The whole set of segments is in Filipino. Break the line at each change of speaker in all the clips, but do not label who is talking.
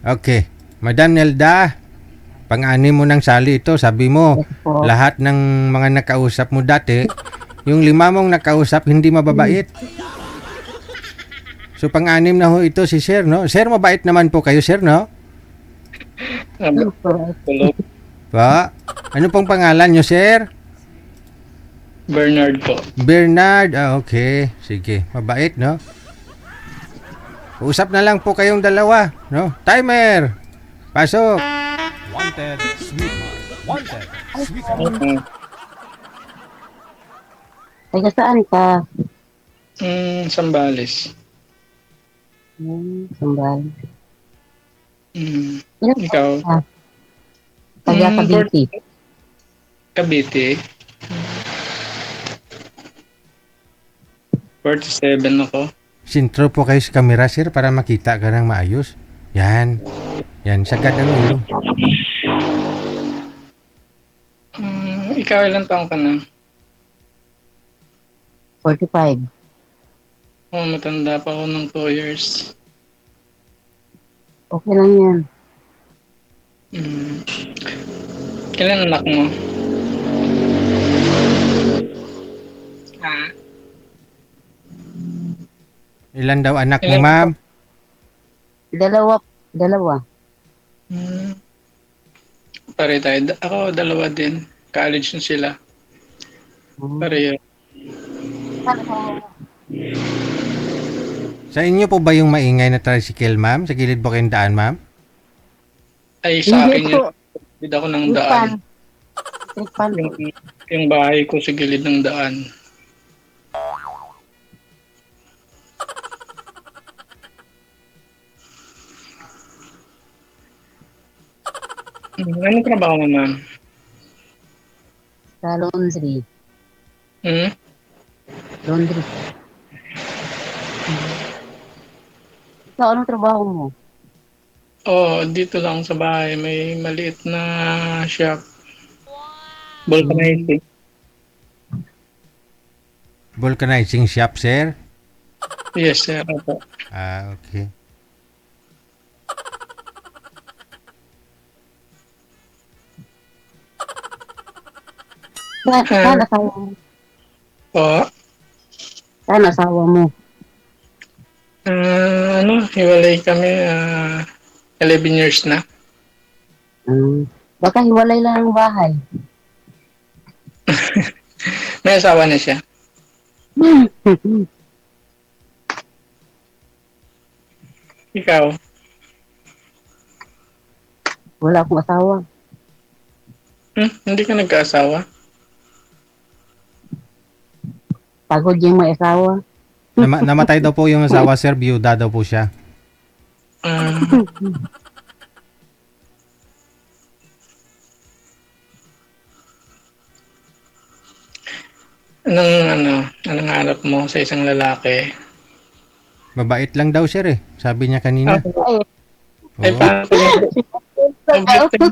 Okay. Madam Nelda, pang-anim mo ng sali ito. Sabi mo,
Yes po.
lahat ng mga nakausap mo dati, yung 5 mong nakausap, hindi mababait. So, pang-anim na ho ito si Sir, no? Sir, mabait naman po kayo, Sir, no?
Correct.
Hello,
Pa? Ano pong pangalan nyo, Sir?
Bernard po.
Bernard. Okay. Sige. Mabait, no? Usap na lang po kayong dalawa, no? Timer! Pasok!
Wanted, sweetheart. Wanted, sweetheart.
Okay.
Taga saan ka?
Sambales.
Sambal. Ilan
Ikaw?
ka? Taga Cavite.
Cavite. 47 ako.
Sintro po kayo sa camera, Sir, para makita ka ng maayos. Yan. Yan. Sagad ang ulo.
Ikaw ilang taong ka na?
45.
Oh, matanda pa ako ng 2 years.
Okay lang yan.
Kailan anak mo? Ah,
Ilan daw anak mo,
Ilan
ma'am?
Dalawa. Dalawa.
pare tayo. Ako, dalawa din. College na sila. Pareho.
Sa inyo po ba yung maingay na tricycle, ma'am? Sa gilid po kayong daan, ma'am?
Ay, sa akin
Hindi
yun.
po.
Gilid ako ng
Tripan.
daan.
Tripan.
Yung bahay ko sa gilid ng daan. Anong trabaho mo, ma'am?
Sa laundry.
Hmm?
Laundry. Ikaw, anong trabaho mo?
Oh, dito lang sa bahay. May maliit na shop. Vulcanizing.
Vulcanizing shop, sir?
Yes, sir. Opo.
Ah, okay.
Saan asawa mo?
Oh,
Saan asawa mo?
hiwalay kami 11 years na.
Baka hiwalay lang ang bahay.
May asawa na siya. Ikaw?
Wala akong asawa.
Hindi ka nagkaasawa?
Pagod yung may asawa.
Namatay daw po yung asawa, sir. Byuda daw po siya.
Ah, anong hanap mo sa isang lalaki?
Mabait lang daw, sir, eh. Sabi niya kanina.
Ay,
Oo.
paano pag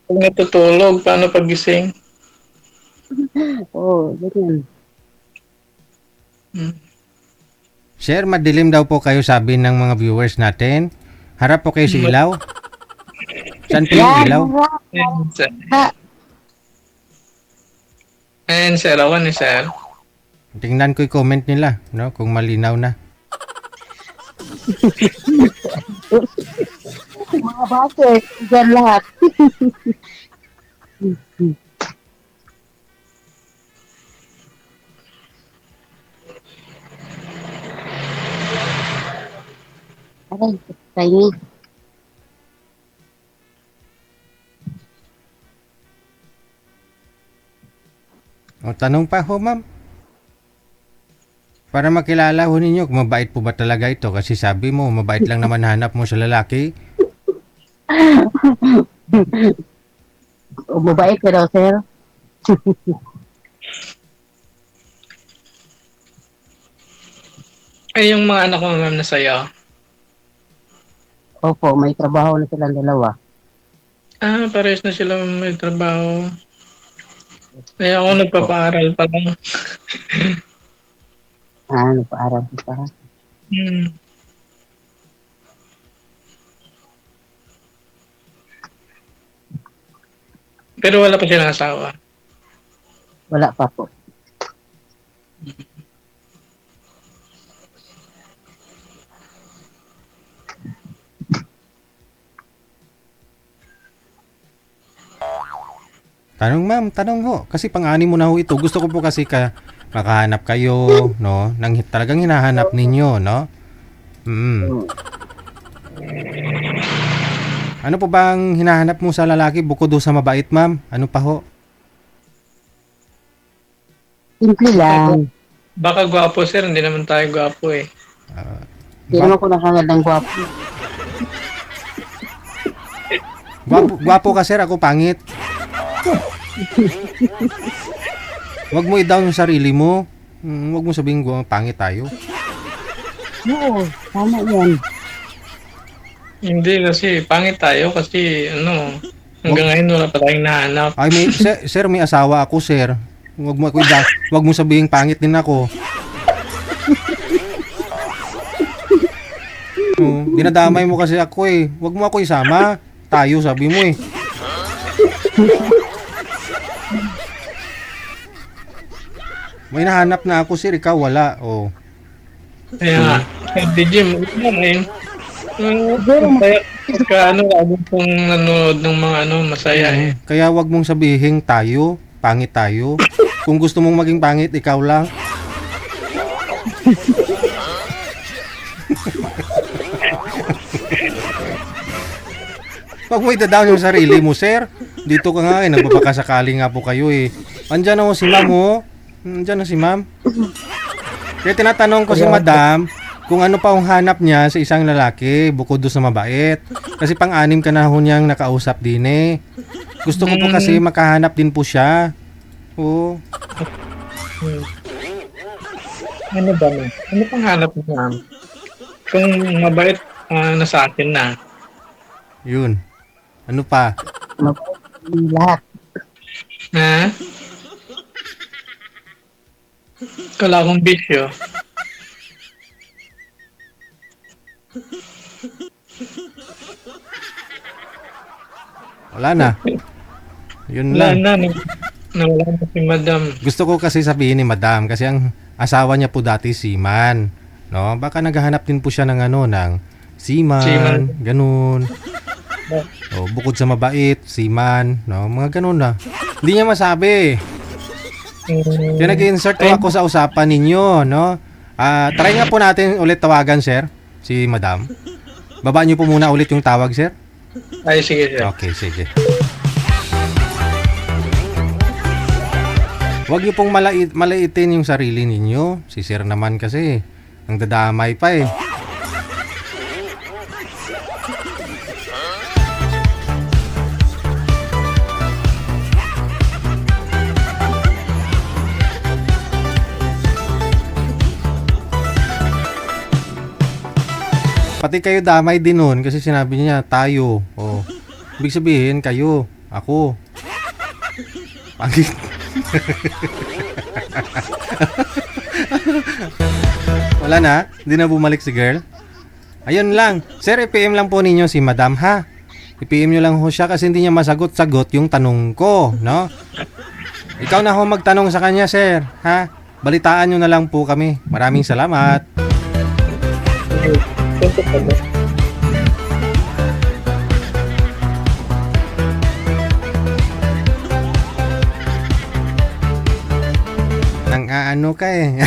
natutulog? Paano pagising?
Oo, ganyan.
Sir, madilim daw po kayo, sabi ng mga viewers natin. Harap po kayo sa ilaw. Saan po yung ilaw?
Ayan, sir. Ako ni sir.
Tingnan ko yung comment nila, no? Kung malinaw na.
Mga base, dyan lahat. Aray, Chinese.
O, tanong pa ho, ma'am. Para makilala ho ninyo kung mabait po ba talaga ito. Kasi sabi mo, mabait lang naman hanap mo sa lalaki.
O, mabait ka daw, sir.
Ay, yung mga anak mo, ma'am, na sa'yo.
Opo, may trabaho na silang dalawa.
Pares na sila may trabaho. Ay, ako nagpapaaral pa lang.
Nagpaaral ko pa.
Hmm. Pero wala pa silang asawa.
Wala pa po.
Tanong ma'am, tanong ho. Kasi pang-anim mo na ho ito. Gusto ko po kasi makahanap kayo, no? Nang talagang hinahanap ninyo, no? Ano po bang hinahanap mo sa lalaki bukod do sa mabait, ma'am? Ano pa ho?
Simple lang.
Baka gwapo sir, hindi naman tayo gwapo eh.
Hindi naman ko nakangad ng gwapo.
Gwapo ka sir, ako pangit. Huwag mo i-down yung sarili mo. Huwag mo sabihin pangit tayo.
Oo, tama yan.
Hindi kasi pangit tayo kasi hanggang ngayon wala pa tayong nahanap.
Ay, sir, may asawa ako, sir. Huwag mo sabihin pangit din ako. Dinadamay mo kasi ako eh. Huwag mo ako isama. Tayo, sabi mo eh. May nahanap na ako, sir. Ikaw wala. Oh.
Kaya nga, di Jim, ito na eh. Pagka lagi kong nanonood ng mga masaya eh.
Kaya wag mong sabihin tayo, pangit tayo. Kung gusto mong maging pangit, ikaw lang. Wag mo ida-down yung sarili mo, sir. Dito ka nga eh, nagbabakasakali nga po kayo eh. Andyan na si ma'am oh. Andyan na si ma'am. Kaya tinatanong ko si madam, kung ano pa ang hanap niya sa isang lalaki bukod doon sa mabait. Kasi pang-anim ka na ho niyang nakausap din eh. Gusto ko po kasi makahanap din po siya. Oo.
Ano ba na? Ano pang hanap mo ma'am? Kung mabait nasa akin na.
Yun. Ano pa?
Lahat.
Ha? Wala akong bisyo.
Wala na. Yun
Wala
lang.
na. Nawala na si madam.
Gusto ko kasi sabihin ni madam kasi ang asawa niya po dati seaman. No? Baka naghahanap din po siya ng ng seaman. Ganun. O, bukod sa mabait, seaman. No? Mga ganun na. Hindi niya masabi. Kaya nag-insert ko ako sa usapan ninyo. No? Try nga po natin ulit tawagan, sir. Si madam. Baba niyo po muna ulit yung tawag, sir.
Ay, sige sir.
Okay, sige. Huwag niyo pong malaitin yung sarili ninyo. Si sir naman kasi, ang dadamay pa eh. Pati kayo damay din nun kasi sinabi niya tayo. Oh. Ibig sabihin kayo, ako. Pangit. Wala na? Hindi na bumalik si girl? Ayun lang. Sir, i-PM lang po ninyo si madam ha. I-PM nyo lang ho siya kasi hindi niya masagot-sagot yung tanong ko, no? Ikaw na ho magtanong sa kanya, sir. Ha? Balitaan nyo na lang po kami. Maraming salamat. Nang aano ka eh.